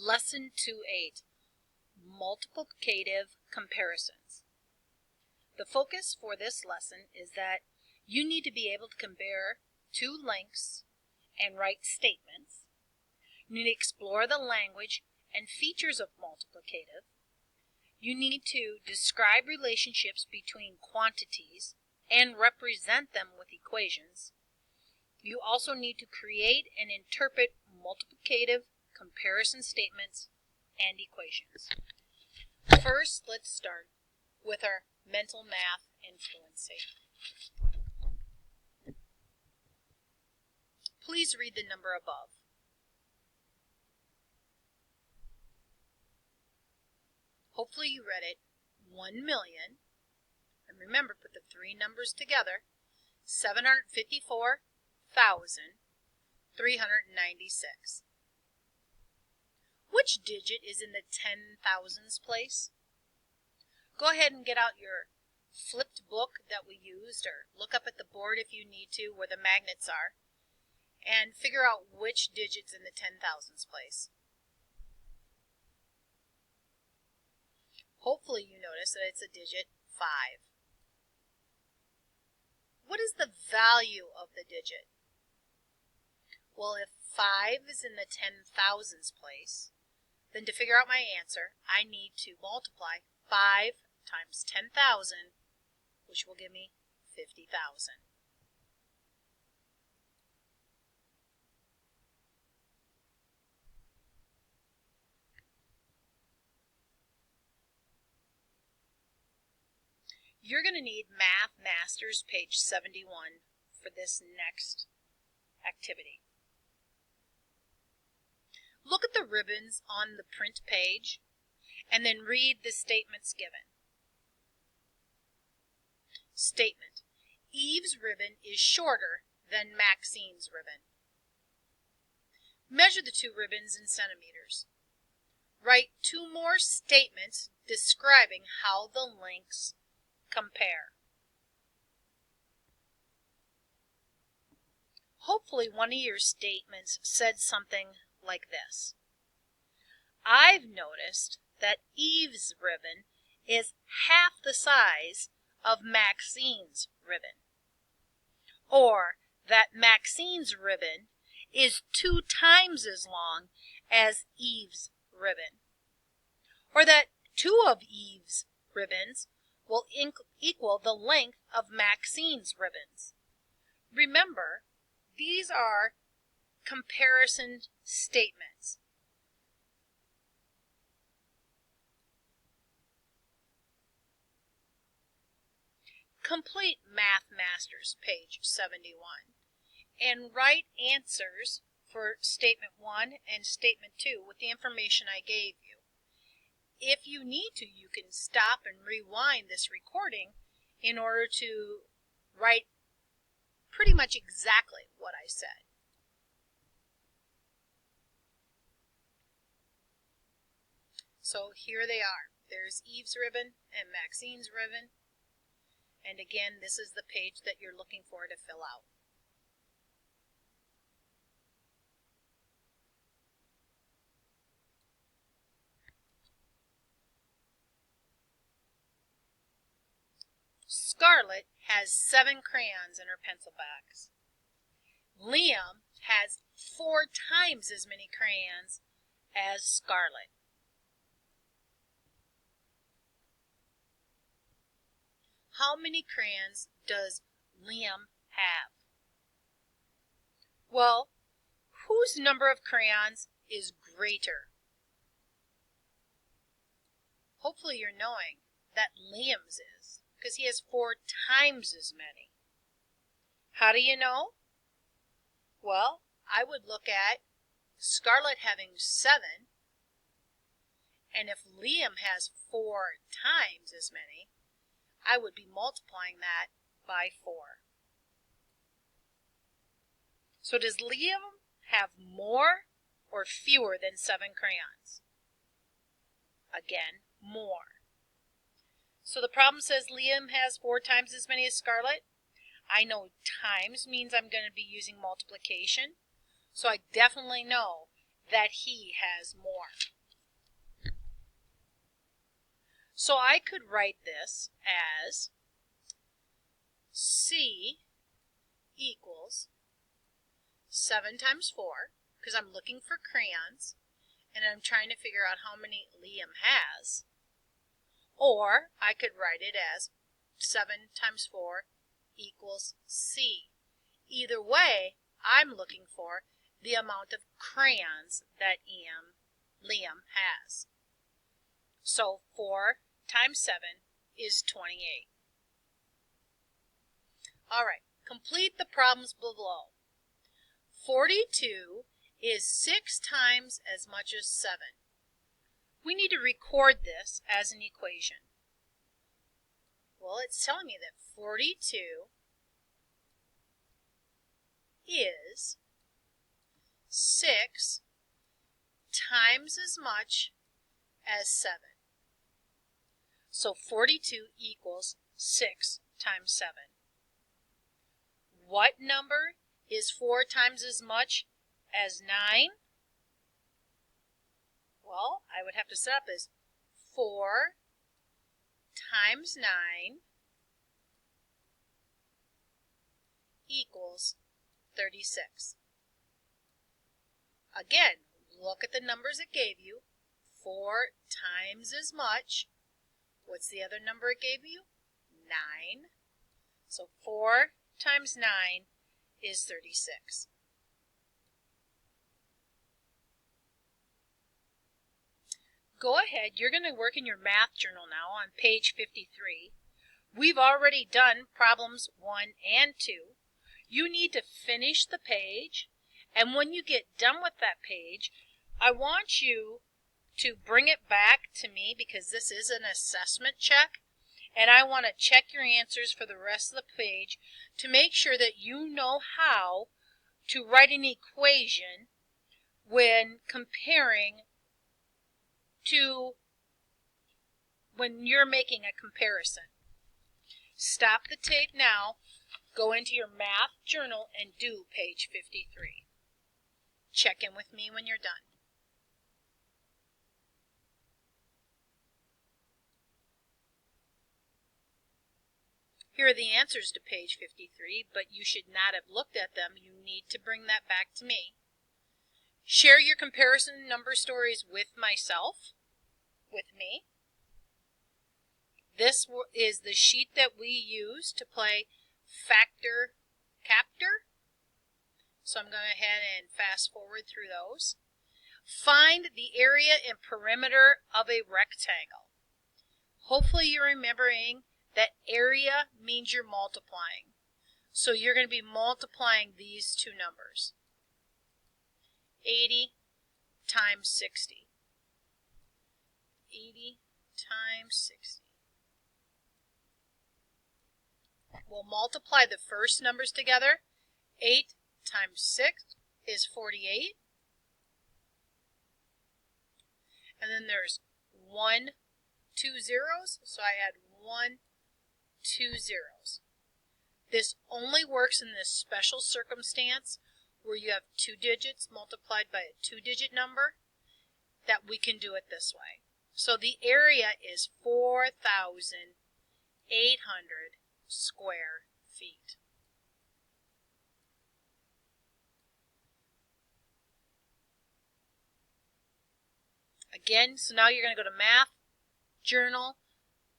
Lesson 2.8, Multiplicative Comparisons. The focus for this lesson is that you need to be able to compare two lengths and write statements. You need to explore the language and features of multiplicative. You need to describe relationships between quantities and represent them with equations. You also need to create and interpret multiplicative comparison statements and equations. First, let's start with our mental math and fluency. Please read the number above. Hopefully you read it. 1,000,000, and remember, put the three numbers together, 754,396. Which digit is in the 10,000s place? Go ahead and get out your flipped book that we used, or look up at the board if you need to where the magnets are, and figure out which digit's in the 10,000s place. Hopefully you notice that it's a digit 5. What is the value of the digit? Well, if 5 is in the 10,000s place, then to figure out my answer, I need to multiply 5 times 10,000, which will give me 50,000. You're going to need Math Masters page 71 for this next activity. Look at the ribbons on the print page and then read the statements given. Statement: Eve's ribbon is shorter than Maxine's ribbon. Measure the two ribbons in centimeters. Write two more statements describing how the lengths compare. Hopefully one of your statements said something like this: I've noticed that Eve's ribbon is half the size of Maxine's ribbon. Or that Maxine's ribbon is 2 times as long as Eve's ribbon. Or that 2 of Eve's ribbons will equal the length of Maxine's ribbons. Remember, these are comparison statements. Complete Math Masters page 71 and write answers for statement 1 and statement 2 with the information I gave you. If you need to, you can stop and rewind this recording in order to write pretty much exactly what I said. So here they are. There's Eve's ribbon and Maxine's ribbon. And again, this is the page that you're looking for to fill out. Scarlett has 7 crayons in her pencil box. Liam has 4 times as many crayons as Scarlett. How many crayons does Liam have? Well, whose number of crayons is greater? Hopefully you're knowing that Liam's is, because he has 4 times as many. How do you know? Well, I would look at Scarlett having 7, and if Liam has 4 times as many, I would be multiplying that by 4. So does Liam have more or fewer than 7 crayons? Again, more. So the problem says Liam has 4 times as many as Scarlett. I know times means I'm going to be using multiplication, so I definitely know that he has more. So I could write this as C equals 7 times 4, because I'm looking for crayons, and I'm trying to figure out how many Liam has. Or I could write it as 7 times 4 equals C. Either way, I'm looking for the amount of crayons that Liam has. So 4 times 7 is 28. All right, complete the problems below. 42 is 6 times as much as 7. We need to record this as an equation. Well, it's telling me that 42 is 6 times as much as 7. So 42 equals 6 times 7. What number is 4 times as much as 9? Well, I would have to set up as 4 times 9 equals 36. Again, look at the numbers it gave you. 4 times as much. What's the other number it gave you? 9. So 4 times 9 is 36. Go ahead, you're going to work in your math journal now on page 53. We've already done problems 1 and 2. You need to finish the page, and when you get done with that page, I want you to bring it back to me, because this is an assessment check, and I want to check your answers for the rest of the page to make sure that you know how to write an equation when comparing to when you're making a comparison. Stop the tape now, go into your math journal and do page 53. Check in with me when you're done. Here are the answers to page 53, but you should not have looked at them. You need to bring that back to me. Share your comparison number stories with myself, with me. This is the sheet that we use to play Factor Captor. So I'm going to go ahead and fast forward through those. Find the area and perimeter of a rectangle. Hopefully you're remembering that area means you're multiplying. So you're going to be multiplying these two numbers. 80 times 60. 80 times 60. We'll multiply the first numbers together. 8 times 6 is 48. And then there's 1, 2 zeros, so I add 1, 2 zeros. This only works in this special circumstance where you have 2 digits multiplied by a 2-digit number, that we can do it this way. So the area is 4,800 square feet. Again, so now you're going to go to Math Journal,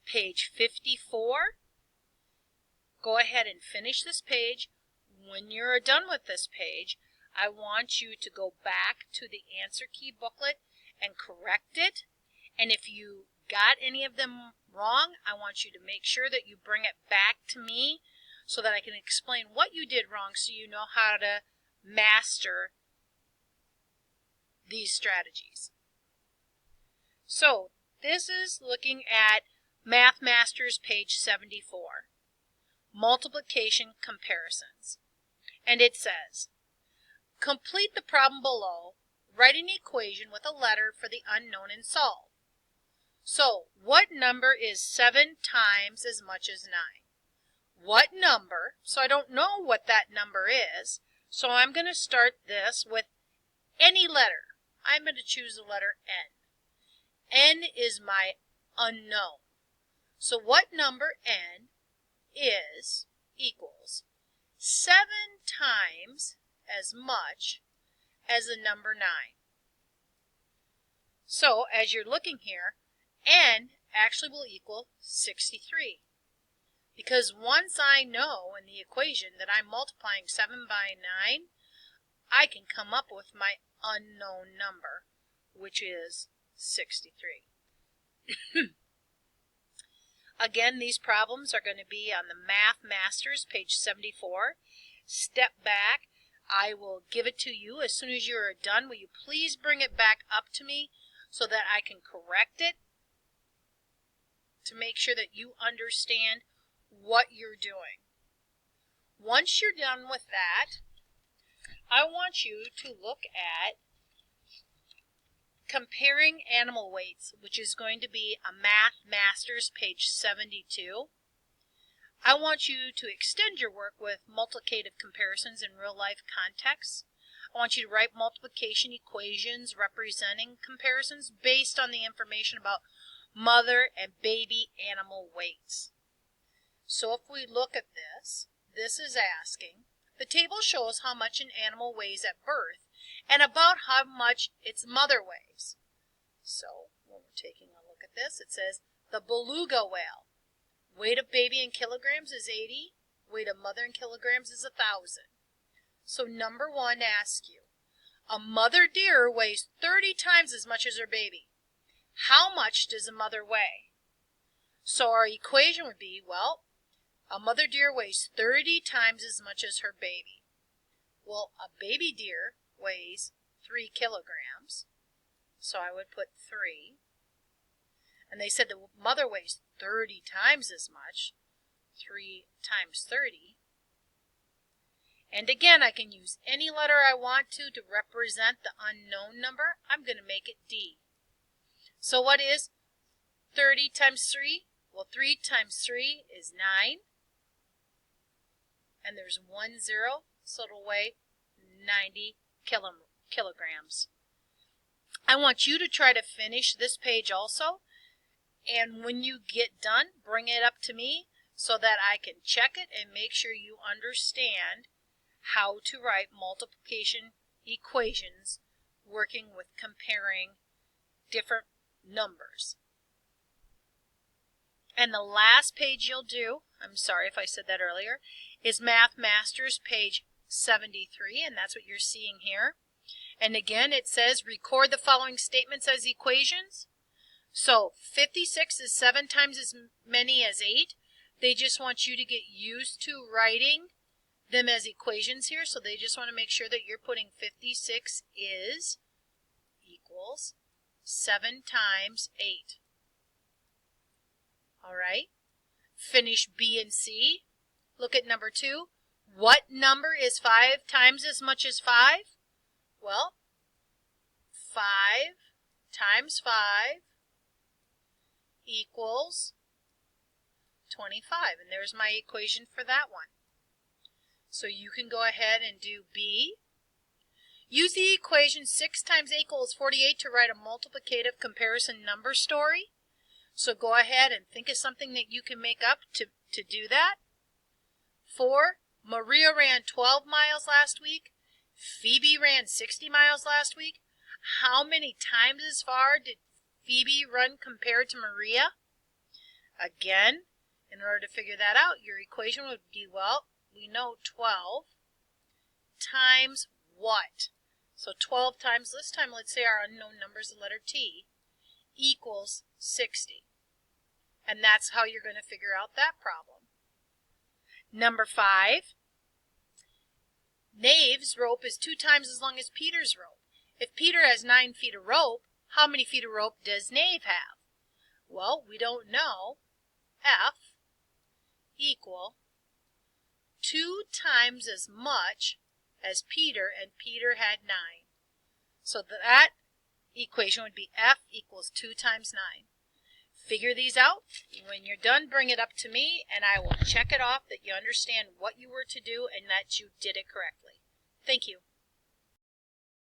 page 54. Go ahead and finish this page. When you're done with this page, I want you to go back to the answer key booklet and correct it. And if you got any of them wrong, I want you to make sure that you bring it back to me so that I can explain what you did wrong so you know how to master these strategies. So this is looking at Math Masters page 74, multiplication comparisons. And it says, complete the problem below, write an equation with a letter for the unknown and solve. So what number is 7 times as much as 9? What number, so I don't know what that number is, so I'm going to start this with any letter. I'm going to choose the letter N. N is my unknown. So what number n equals 7 times as much as the number 9? So as you're looking here, n actually will equal 63. Because once I know in the equation that I'm multiplying 7 by 9, I can come up with my unknown number, which is 63. Again, these problems are going to be on the Math Masters, page 74. Step back. I will give it to you. As soon as you are done, will you please bring it back up to me so that I can correct it to make sure that you understand what you're doing. Once you're done with that, I want you to look at comparing animal weights, which is going to be a Math Masters, page 72. I want you to extend your work with multiplicative comparisons in real-life contexts. I want you to write multiplication equations representing comparisons based on the information about mother and baby animal weights. So if we look at this, this is asking, the table shows how much an animal weighs at birth and about how much its mother weighs. So when we're taking a look at this, it says the beluga whale, weight of baby in kilograms is 80, weight of mother in kilograms is 1,000. So number 1 asks you, a mother deer weighs 30 times as much as her baby. How much does a mother weigh? So our equation would be, well, a mother deer weighs 30 times as much as her baby. Well, a baby deer weighs 3 kilograms. So I would put 3. And they said the mother weighs 30 times as much. 3 times 30. And again, I can use any letter I want to represent the unknown number. I'm going to make it D. So what is 30 times 3? Well, 3 times 3 is 9. And there's 1 0, so it'll weigh 90 kilograms. I want you to try to finish this page also. And when you get done, bring it up to me so that I can check it and make sure you understand how to write multiplication equations working with comparing different numbers. And the last page you'll do, I'm sorry if I said that earlier, is Math Masters, page 73, and that's what you're seeing here. And again, it says record the following statements as equations. So 56 is 7 times as many as 8. They just want you to get used to writing them as equations here. So they just want to make sure that you're putting 56 is equals 7 times 8. All right. Finish B and C. Look at number 2. What number is 5 times as much as 5? Well, 5 times 5 equals 25. And there's my equation for that one. So you can go ahead and do B. Use the equation 6 times 8 equals 48 to write a multiplicative comparison number story. So go ahead and think of something that you can make up to do that. 4. Maria ran 12 miles last week. Phoebe ran 60 miles last week. How many times as far did Phoebe run compared to Maria? Again, in order to figure that out, your equation would be, well, we know 12 times what? So 12 times, this time let's say our unknown number is the letter T, equals 60. And that's how you're going to figure out that problem. Number 5, Nave's rope is 2 times as long as Peter's rope. If Peter has 9 feet of rope, how many feet of rope does Nave have? Well, we don't know. F equal 2 times as much as Peter, and Peter had 9. So that equation would be F equals 2 times 9. Figure these out. When you're done, bring it up to me, and I will check it off that you understand what you were to do and that you did it correctly. Thank you.